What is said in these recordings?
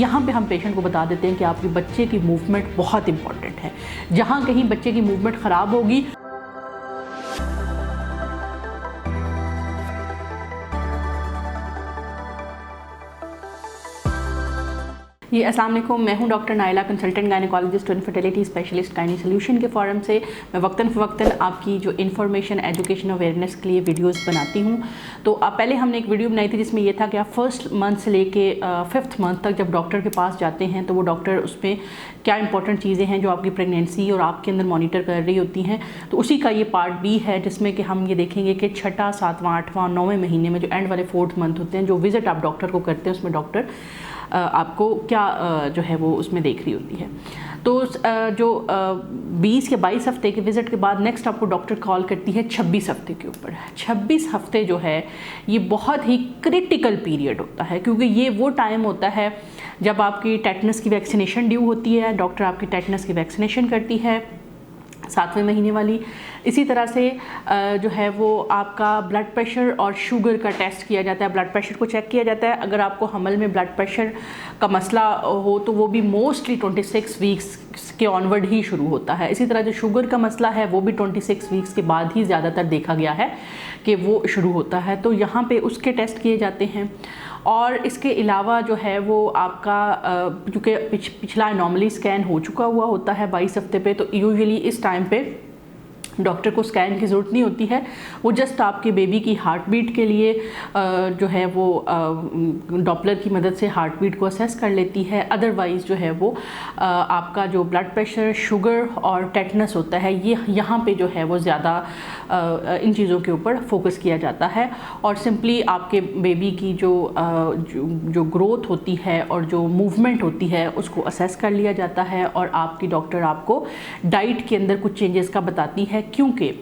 यहाँ पे हम पेशेंट को बता देते हैं कि आपके बच्चे की मूवमेंट बहुत इंपॉर्टेंट है। जहाँ कहीं बच्चे की मूवमेंट ख़राब होगी, ये अस्सलाम वालेकुम, मैं हूं डॉक्टर नाइला, कंसल्टेंट गायनेकोलॉजिस्ट और इनफर्टिलिटी स्पेशलिस्ट गायनी सोल्यूशन के फोरम से। मैं वक्तन फ़वक्तन आपकी जो इन्फॉर्मेशन, एजुकेशन, अवेयरनेस के लिए वीडियोस बनाती हूं। तो पहले हमने एक वीडियो बनाई थी जिसमें ये था कि आप फर्स्ट मंथ से लेके 5th मंथ तक जब डॉक्टर के पास जाते हैं तो वो डॉक्टर उसमें क्या इंपॉर्टेंट चीज़ें हैं जो आपकी प्रेगनेंसी और आपके अंदर मॉनिटर कर रही होती हैं। तो उसी का ये पार्ट बी है जिसमें कि हम ये देखेंगे कि 6, 7, 8 और 9वें महीने में जो एंड वाले 4th मंथ होते हैं, जो विज़िट आप डॉक्टर को करते हैं उसमें डॉक्टर आपको क्या जो है वो उसमें देख रही होती है। तो जो 20 या 22 हफ्ते के विज़िट के बाद नेक्स्ट आपको डॉक्टर कॉल करती है 26 हफ्ते के ऊपर। 26 हफ्ते जो है ये बहुत ही क्रिटिकल पीरियड होता है, क्योंकि ये वो टाइम होता है जब आपकी टेटनस की वैक्सीनेशन ड्यू होती है। डॉक्टर आपकी टेटनस की वैक्सीनेशन करती है 7वें महीने वाली। इसी तरह से जो है वो आपका ब्लड प्रेशर और शुगर का टेस्ट किया जाता है, ब्लड प्रेशर को चेक किया जाता है। अगर आपको हमल में ब्लड प्रेशर का मसला हो तो वो भी मोस्टली 26 वीक्स के ऑनवर्ड ही शुरू होता है। इसी तरह जो शुगर का मसला है वो भी 26 वीक्स के बाद ही ज़्यादातर देखा गया है कि वो शुरू होता है। तो यहाँ पे उसके टेस्ट किए जाते हैं। और इसके अलावा जो है वो आपका क्योंकि पिछला एनॉमली स्कैन हो चुका हुआ होता है 22 हफ्ते पे, तो यूजुअली इस टाइम पे डॉक्टर को स्कैन की ज़रूरत नहीं होती है। वो जस्ट आपके बेबी की हार्ट बीट के लिए जो है वो डॉपलर की मदद से हार्ट बीट को असेस कर लेती है। अदरवाइज़ जो है वो आपका जो ब्लड प्रेशर, शुगर और टेटनस होता है, ये यहाँ पे जो है वो ज़्यादा इन चीज़ों के ऊपर फोकस किया जाता है। और सिंपली आपके बेबी की जो ग्रोथ होती है और जो मूवमेंट होती है उसको असेस कर लिया जाता है। और आपकी डॉक्टर आपको डाइट के अंदर कुछ चेंजेस का बताती है, क्योंकि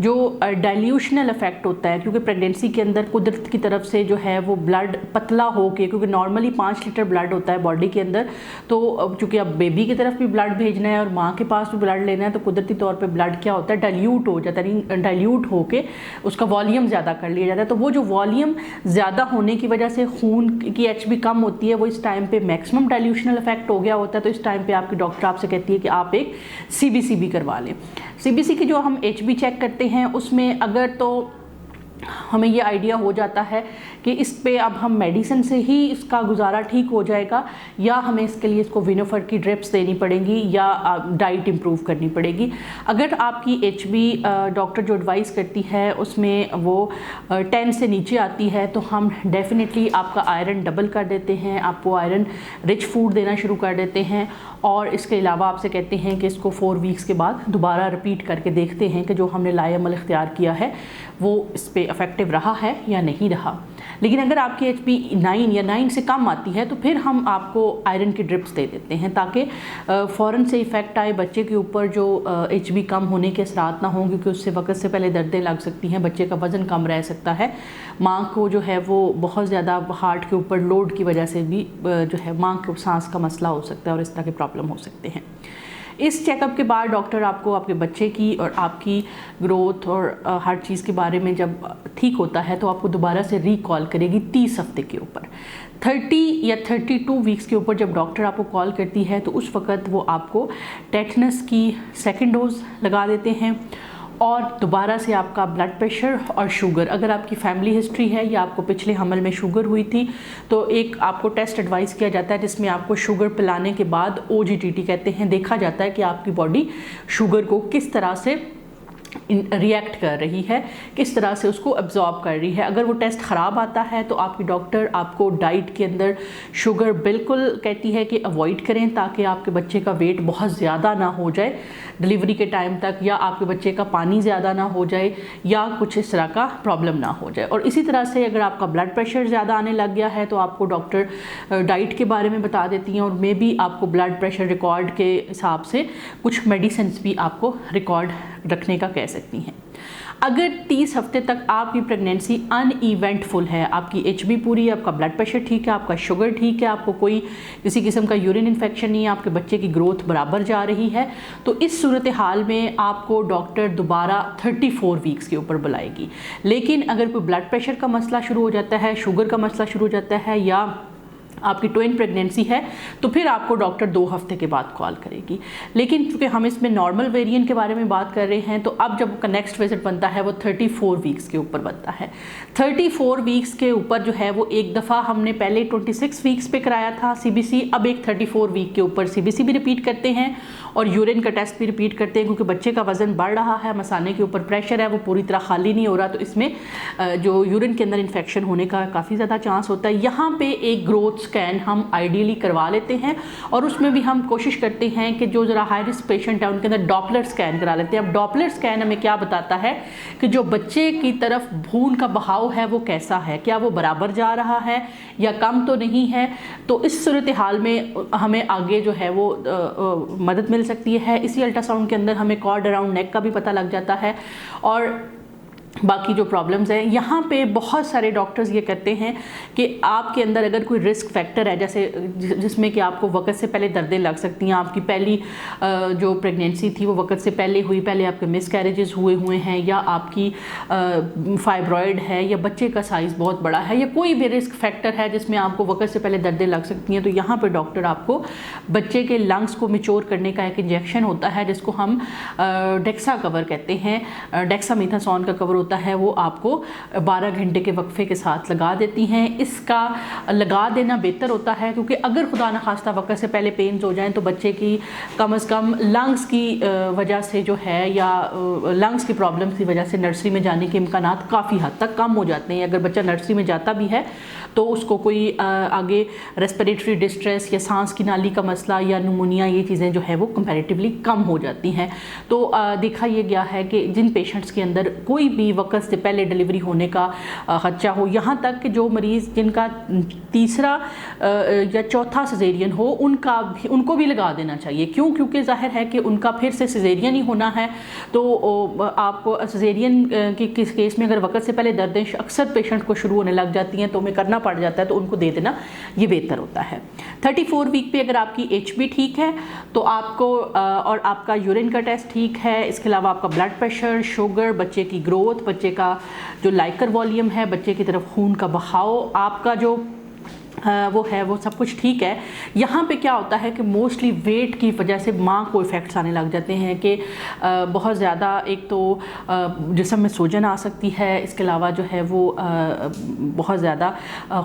जो डाइल्यूशनल इफेक्ट होता है, क्योंकि प्रेगनेंसी के अंदर कुदरत की तरफ से जो है वो ब्लड पतला हो के, क्योंकि नॉर्मली 5 लीटर ब्लड होता है बॉडी के अंदर, तो चूँकि अब बेबी की तरफ भी ब्लड भेजना है और माँ के पास भी ब्लड लेना है, तो कुदरती तौर पे ब्लड क्या होता है, डाइल्यूट हो जाता है। डाइल्यूट होके उसका वॉल्यूम ज़्यादा कर लिया जाता है। तो वो जो वॉल्यूम ज़्यादा होने की वजह से खून की HB कम होती है, वो इस टाइम पर मैक्सिमम डाइल्यूशनल इफेक्ट हो गया होता है। तो इस टाइम पर आपकी डॉक्टर आपसे कहती है कि आप एक CBC भी करवा लें। CBC की जो हम HB चेक करते हैं उसमें अगर तो हमें ये आइडिया हो जाता है कि इस पे अब हम मेडिसिन से ही इसका गुजारा ठीक हो जाएगा, या हमें इसके लिए इसको विनोफर की ड्रिप्स देनी पड़ेंगी, या डाइट इम्प्रूव करनी पड़ेगी। अगर आपकी HB डॉक्टर जो एडवाइस करती है उसमें वो 10 से नीचे आती है, तो हम डेफिनेटली आपका आयरन डबल कर देते हैं, आपको आयरन रिच फूड देना शुरू कर देते हैं। और इसके अलावा आपसे कहते हैं कि इसको 4 वीक्स के बाद दोबारा रिपीट करके देखते हैं कि जो हमने लाएअमल इख्तियार किया है वो इस पे इफ़ेक्टिव रहा है या नहीं रहा। लेकिन अगर आपकी HB 9 या 9 से कम आती है तो फिर हम आपको आयरन की ड्रिप्स दे देते हैं, ताकि फ़ौरन से इफ़ेक्ट आए बच्चे के ऊपर, जो HB कम होने के असरात ना हों, क्योंकि उससे वक्त से पहले दर्दें लग सकती हैं, बच्चे का वज़न कम रह सकता है, माँ को जो है वो बहुत ज़्यादा हार्ट के ऊपर लोड की वजह से भी जो है माँ को सांस का मसला हो सकता है और इस तरह के प्रॉब्लम हो सकते हैं। इस चेकअप के बाद डॉक्टर आपको आपके बच्चे की और आपकी ग्रोथ और हर चीज़ के बारे में जब ठीक होता है तो आपको दोबारा से रिकॉल करेगी 30 हफ्ते के ऊपर। 30 या 32 वीक्स के ऊपर जब डॉक्टर आपको कॉल करती है तो उस वक़्त वो आपको टेटनस की 2nd डोज लगा देते हैं। और दोबारा से आपका ब्लड प्रेशर और शुगर, अगर आपकी फैमिली हिस्ट्री है या आपको पिछले हमल में शुगर हुई थी, तो एक आपको टेस्ट एडवाइस किया जाता है जिसमें आपको शुगर पिलाने के बाद OGTT कहते हैं, देखा जाता है कि आपकी बॉडी शुगर को किस तरह से रिएक्ट कर रही है, किस तरह से उसको एब्जॉर्ब कर रही है। अगर वो टेस्ट ख़राब आता है तो आपकी डॉक्टर आपको डाइट के अंदर शुगर बिल्कुल कहती है कि अवॉइड करें, ताकि आपके बच्चे का वेट बहुत ज़्यादा ना हो जाए डिलीवरी के टाइम तक, या आपके बच्चे का पानी ज़्यादा ना हो जाए, या कुछ इस तरह का प्रॉब्लम ना हो जाए। और इसी तरह से अगर आपका ब्लड प्रेशर ज़्यादा आने लग गया है तो आपको डॉक्टर डाइट के बारे में बता देती हैं, और मे भी आपको ब्लड प्रेशर रिकॉर्ड के हिसाब से कुछ मेडिसिन भी आपको रिकॉर्ड रखने का कह सकती हैं। अगर 30 हफ्ते तक आपकी प्रेगनेंसी अनइवेंटफुल है, आपकी HB पूरी है, आपका ब्लड प्रेशर ठीक है, आपका शुगर ठीक है, आपको कोई किसी किस्म का यूरिन इन्फेक्शन नहीं है, आपके बच्चे की ग्रोथ बराबर जा रही है, तो इस सूरत हाल में आपको डॉक्टर दोबारा 34 वीक्स के ऊपर बुलाएगी। लेकिन अगर कोई ब्लड प्रेशर का मसला शुरू हो जाता है, शुगर का मसला शुरू हो जाता है, या आपकी ट्विन प्रेगनेंसी है तो फिर आपको डॉक्टर 2 हफ्ते के बाद कॉल करेगी। लेकिन क्योंकि हम इसमें नॉर्मल वेरिएंट के बारे में बात कर रहे हैं तो अब जब का नेक्स्ट विजिट बनता है वो 34 वीक्स के ऊपर बनता है। 34 वीक्स के ऊपर जो है वो एक दफ़ा हमने पहले 26 वीक्स पे कराया था CBC, अब एक 34 वीक के ऊपर CBC भी रिपीट करते हैं और यूरिन का टेस्ट भी रिपीट करते हैं, क्योंकि बच्चे का वज़न बढ़ रहा है, मसाने के ऊपर प्रेशर है, वो पूरी तरह खाली नहीं हो रहा, तो इसमें जो यूरिन के अंदर इन्फेक्शन होने का काफ़ी ज़्यादा चांस होता है। यहाँ पे एक ग्रोथ स्कैन हम आइडियली करवा लेते हैं और उसमें भी हम कोशिश करते हैं कि जो ज़रा हाई रिस्क पेशेंट है उनके अंदर डॉपलर स्कैन करा लेते हैं। अब डॉपलर स्कैन हमें क्या बताता है कि जो बच्चे की तरफ खून का बहाव है वो कैसा है, क्या वो बराबर जा रहा है या कम तो नहीं है। तो इस सूरत हाल में हमें आगे जो है वो मदद मिल सकती है। इसी अल्ट्रासाउंड के अंदर हमें कॉर्ड अराउंड नेक का भी पता लग जाता है और बाकी जो प्रॉब्लम्स हैं। यहाँ पे बहुत सारे डॉक्टर्स ये कहते हैं कि आपके अंदर अगर कोई रिस्क फैक्टर है, जैसे जिसमें कि आपको वक्त से पहले दर्दें लग सकती हैं, आपकी पहली जो प्रेगनेंसी थी वो वक्त से पहले हुई, पहले आपके मिसकैरेजेस हुए हैं, या आपकी फाइब्रॉयड है, या बच्चे का साइज़ बहुत बड़ा है, या कोई भी रिस्क फैक्टर है जिसमें आपको वक्त से पहले दर्दें लग सकती हैं, तो यहाँ पर डॉक्टर आपको बच्चे के लंग्स को मैच्योर करने का एक इंजेक्शन होता है जिसको हम डेक्सा कवर कहते हैं, डेक्सामेथासोन का कवर होता है, वो आपको 12 घंटे के वक्फे के साथ लगा देती हैं। इसका लगा देना बेहतर होता है क्योंकि अगर खुदा न खास्ता वक्त से पहले पेन्स हो जाएं तो बच्चे की कम से कम लंग्स की वजह से जो है, या लंग्स की प्रॉब्लम की वजह से नर्सरी में जाने के इम्कानात काफ़ी हद तक कम हो जाते हैं। अगर बच्चा नर्सरी में जाता भी है तो उसको कोई आगे रेस्पिरेटरी डिस्ट्रेस या सांस की नाली का मसला या न्यूमोनिया, ये चीज़ें जो है वो कंपैरेटिवली कम हो जाती हैं। तो देखा ये गया है कि जिन पेशेंट्स के अंदर कोई भी वक्त से पहले डिलीवरी होने का खदशा हो, यहाँ तक कि जो मरीज़ जिनका तीसरा या चौथा सिजेरियन हो उनको भी लगा देना चाहिए। क्यों? क्योंकि जाहिर है कि उनका फिर से सिजेरियन ही होना है। तो आप सिजेरियन के किस केस में अगर वक्त से पहले दर्दें अक्सर पेशेंट को शुरू होने लग जाती हैं तो हमें करना पड़ जाता है, तो उनको दे देना ये बेहतर होता है। 34 वीक पे अगर आपकी HB ठीक है तो आपको और आपका यूरिन का टेस्ट ठीक है, इसके अलावा आपका ब्लड प्रेशर, शुगर, बच्चे की ग्रोथ, बच्चे का जो लाइकर वॉल्यूम है, बच्चे की तरफ खून का बहाव, आपका जो वो है वो सब कुछ ठीक है। यहाँ पे क्या होता है कि मोस्टली वेट की वजह से माँ को इफ़ेक्ट्स आने लग जाते हैं कि बहुत ज़्यादा, एक तो जिस्म में सूजन आ सकती है, इसके अलावा जो है वो बहुत ज़्यादा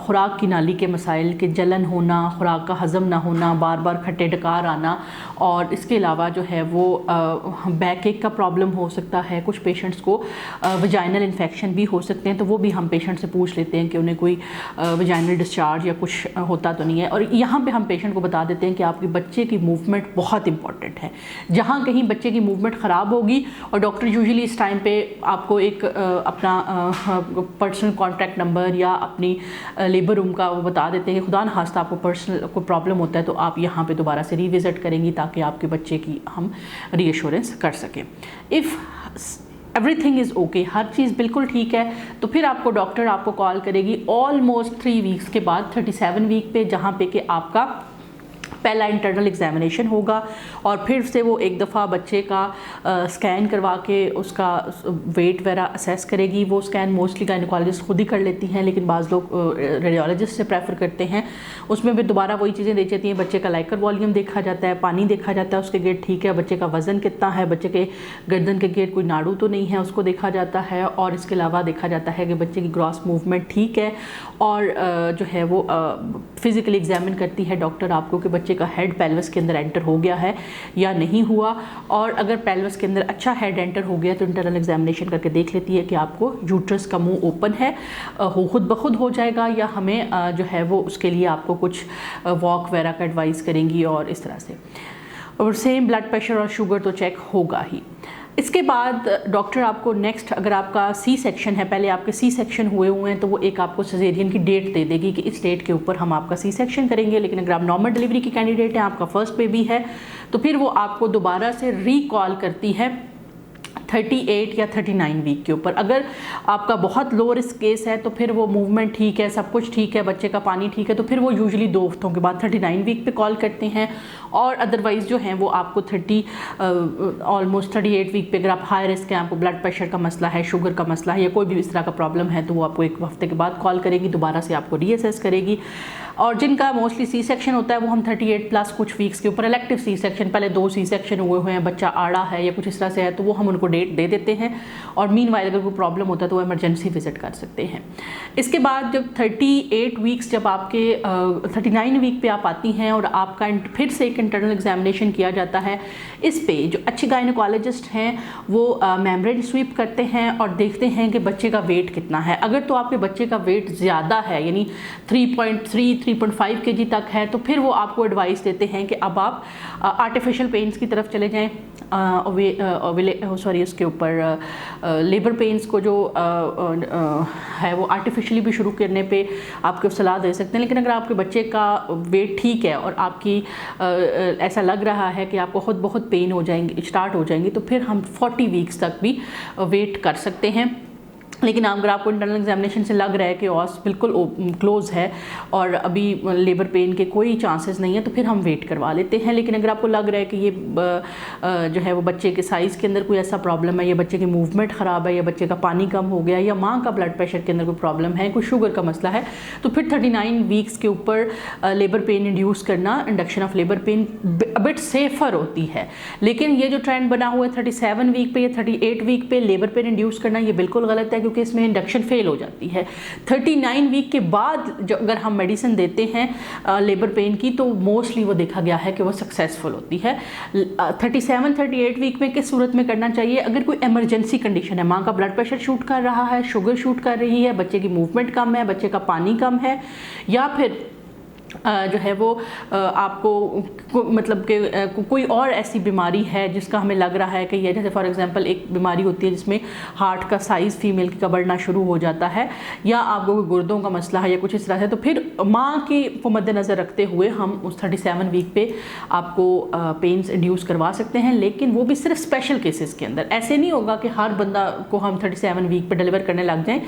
खुराक की नाली के मसाइल के जलन होना, खुराक का हज़म ना होना, बार बार खट्टे डकार आना, और इसके अलावा जो है वो बैक एक का प्रॉब्लम हो सकता है। कुछ पेशेंट्स को वजाइनल इन्फेक्शन भी हो सकते हैं, तो वो भी हम पेशेंट से पूछ लेते हैं कि उन्हें कोई वजाइनल डिस्चार्ज या कुछ होता तो नहीं है। और यहाँ पे हम पेशेंट को बता देते हैं कि आपके बच्चे की मूवमेंट बहुत इंपॉर्टेंट है। जहाँ कहीं बच्चे की मूवमेंट ख़राब होगी, और डॉक्टर यूजुअली इस टाइम पे आपको एक अपना पर्सनल कॉन्टैक्ट नंबर या अपनी लेबर रूम का वो बता देते हैं कि खुदा न खास्ता आपको पर्सनल कोई प्रॉब्लम होता है तो आप यहाँ पे दोबारा से रिविज़िट करेंगी ताकि आपके बच्चे की हम रीअश्योरेंस कर सकें। इफ़ एवरीथिंग इज़ ओके, हर चीज़ बिल्कुल ठीक है, तो फिर आपको डॉक्टर आपको कॉल करेगी ऑलमोस्ट 3 वीक्स के बाद 37 वीक पे, जहाँ पे कि आपका पहला इंटरनल एग्जामिनेशन होगा और फिर से वो एक दफ़ा बच्चे का स्कैन करवा के उसका वेट वगैरह असेस करेगी। वो स्कैन मोस्टली गायनेकोलॉजिस्ट खुद ही कर लेती हैं, लेकिन बाज़ लोग रेडियोलॉजिस्ट से प्रेफर करते हैं। उसमें भी दोबारा वही चीज़ें देख जाती हैं, बच्चे का लाइकर वॉल्यूम देखा जाता है, पानी देखा जाता है, उसके गेट ठीक है, बच्चे का वज़न कितना है, बच्चे के गर्दन के गेट कोई नाड़ू तो नहीं है, उसको देखा जाता है, और इसके अलावा देखा जाता है कि बच्चे की ग्रॉस मूवमेंट ठीक है, और जो है वो फिज़िकली एग्जामिन करती है डॉक्टर आपको कि बच्चे का हेड पेल्विस के अंदर एंटर हो गया है या नहीं हुआ। और अगर पेल्विस के अंदर अच्छा हेड एंटर हो गया तो इंटरनल एग्जामिनेशन करके देख लेती है कि आपको यूट्रस का मुंह ओपन है, खुद ब खुद हो जाएगा, या हमें जो है वो उसके लिए आपको कुछ वॉक वगैरह का एडवाइस करेंगी, और इस तरह से। और सेम ब्लड प्रेशर और शुगर तो चेक होगा ही। इसके बाद डॉक्टर आपको नेक्स्ट, अगर आपका सी सेक्शन है, पहले आपके सी सेक्शन हुए हैं तो वो एक आपको सिजेरियन की डेट दे देगी कि इस डेट के ऊपर हम आपका सी सेक्शन करेंगे। लेकिन अगर आप नॉर्मल डिलीवरी की कैंडिडेट हैं, आपका फर्स्ट बेबी है, तो फिर वो आपको दोबारा से रिकॉल करती है 38 या 39 वीक के ऊपर। अगर आपका बहुत लो रिस्क केस है तो फिर वो मूवमेंट ठीक है, सब कुछ ठीक है, बच्चे का पानी ठीक है, तो फिर वो यूजुअली 2 हफ्तों के बाद 39 वीक पे कॉल करते हैं। और अदरवाइज़ जो हैं वो आपको ऑलमोस्ट 38 वीक पे, अगर आप हाई रिस्क हैं, आपको ब्लड प्रेशर का मसला है, शुगर का मसला है, या कोई भी इस तरह का प्रॉब्लम है, तो वो आपको 1 हफ्ते के बाद कॉल करेगी, दोबारा से आपको रीअसेस करेगी। और जिनका मोस्टली सी सेक्शन होता है वो हम 38 प्लस कुछ वीक्स के ऊपर, इलेक्टिव सी सेक्शन, पहले 2 सी सेक्शन हुए हुए हैं, बच्चा आड़ा है या कुछ इस तरह से है, तो वो हम उनको डेट दे देते हैं। और मीनवाइल अगर कोई प्रॉब्लम होता है तो वो इमरजेंसी विजिट कर सकते हैं। इसके बाद जब 38 वीक्स, जब आपके 39 वीक पे आप आती हैं और आपका फिर से एक इंटरनल एग्जामिनेशन किया जाता है, इस पे जो अच्छे गायनोकोलॉजिस्ट हैं वो मेम्ब्रेन स्वीप करते हैं और देखते हैं कि बच्चे का वेट कितना है। अगर तो आपके बच्चे का वेट ज़्यादा है, यानी 3.3 3.5 kg तक है, तो फिर वो आपको एडवाइस देते हैं कि अब आप आर्टिफिशियल पेन्स की तरफ चले जाएं। उसके ऊपर लेबर पेन्स को जो है वो आर्टिफिशियली भी शुरू करने पे आपको सलाह दे सकते हैं। लेकिन अगर आपके बच्चे का वेट ठीक है और आपकी ऐसा लग रहा है कि आपको खुद बहुत पेन हो जाएंगे, स्टार्ट हो जाएंगी, तो फिर हम 40 वीक्स तक भी वेट कर सकते हैं। लेकिन अगर आपको इंटरनल एग्जामिनेशन से लग रहा है कि ऑस बिल्कुल क्लोज है और अभी लेबर पेन के कोई चांसेस नहीं है, तो फिर हम वेट करवा लेते हैं। लेकिन अगर आपको लग रहा है कि ये जो है वो बच्चे के साइज़ के अंदर कोई ऐसा प्रॉब्लम है, या बच्चे की मूवमेंट ख़राब है, या बच्चे का पानी कम हो गया, या माँ का ब्लड प्रेशर के अंदर कोई प्रॉब्लम है, कोई शुगर का मसला है, तो फिर 39 वीक्स के ऊपर लेबर पेन इंड्यूस करना, induction of labour pain bit safer होती है। लेकिन ये जो ट्रेंड बना हुआ है 37 वीक पे या 38 वीक पे लेबर पेन इंड्यूस करना, ये बिल्कुल गलत है, क्योंकि इसमें इंडक्शन फेल हो जाती है। 39 वीक के बाद जो अगर हम मेडिसिन देते हैं लेबर पेन की, तो मोस्टली वो देखा गया है कि वो सक्सेसफुल होती है। 37-38 वीक में किस सूरत में करना चाहिए? अगर कोई इमरजेंसी कंडीशन है, माँ का ब्लड प्रेशर शूट कर रहा है, शुगर शूट कर रही है, बच्चे की मूवमेंट कम है, बच्चे का पानी कम है, या फिर जो है वो आपको मतलब कि कोई और ऐसी बीमारी है जिसका हमें लग रहा है कि ये, जैसे फॉर एग्जांपल एक बीमारी होती है जिसमें हार्ट का साइज़ फीमेल की का बढ़ना शुरू हो जाता है, या आपको कोई गुर्दों का मसला है या कुछ इस तरह से, तो फिर माँ की को मद्देनज़र रखते हुए हम उस 37 वीक पे आपको पेन्स इंड्यूस करवा सकते हैं। लेकिन वो भी सिर्फ स्पेशल केसेस के अंदर। ऐसे नहीं होगा कि हर बंदा को हम 37 वीक पे डिलीवर करने लग जाएँ।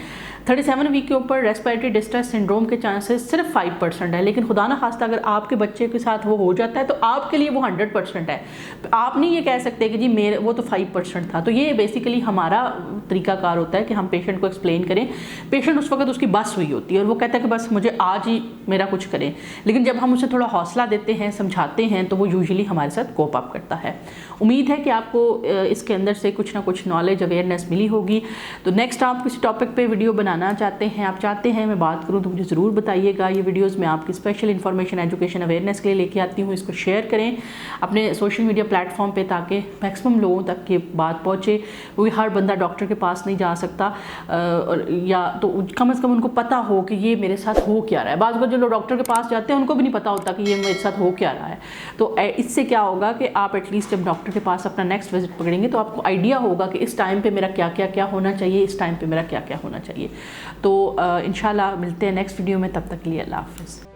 37 वीक के ऊपर रेस्पिरेटरी डिस्ट्रेस सिंड्रोम के चांसेस सिर्फ 5% है, लेकिन खुदा ना खास्ता अगर आपके बच्चे के साथ वो हो जाता है तो आपके लिए वो 100% है। आप नहीं ये कह सकते कि जी मेरे वो तो 5% था। तो ये बेसिकली हमारा तरीकाकार होता है कि हम पेशेंट को एक्सप्लेन करें। पेशेंट उस वक्त उसकी बस हुई होती है और वो कहता है कि बस मुझे आज ही मेरा कुछ करें, लेकिन जब हम उसे थोड़ा हौसला देते हैं, समझाते हैं, तो वो यूजुअली हमारे साथ कोप अप करता है। उम्मीद है कि आपको इसके अंदर से कुछ ना कुछ नॉलेज, अवेयरनेस मिली होगी। तो नेक्स्ट आप किसी टॉपिक पे वीडियो बनाना चाहते हैं, आप चाहते हैं मैं बात करूं, तो मुझे ज़रूर बताइएगा। ये वीडियोस मैं आपकी स्पेशल इन्फॉर्मेशन, एजुकेशन, अवेयरनेस के लिए लेके आती हूँ। इसको शेयर करें अपने सोशल मीडिया प्लेटफॉर्म पे, ताकि मैक्सिमम लोगों तक ये बात पहुँचे, क्योंकि हर बंदा डॉक्टर के पास नहीं जा सकता, या तो कम से कम उनको पता हो कि ये मेरे साथ हो क्या रहा है। बाज़ जो लोग डॉक्टर के पास जाते हैं उनको भी नहीं पता होता कि ये मेरे साथ हो क्या रहा है। तो इससे क्या होगा कि आप एटलीस्ट जब डॉक्टर के पास अपना नेक्स्ट विजिट पकड़ेंगे तो आपको आइडिया होगा कि इस टाइम पे मेरा क्या क्या होना चाहिए, इस टाइम पे मेरा क्या क्या होना चाहिए। तो इंशाल्लाह मिलते हैं नेक्स्ट वीडियो में, तब तक के लिए अल्लाह हाफ़िज़।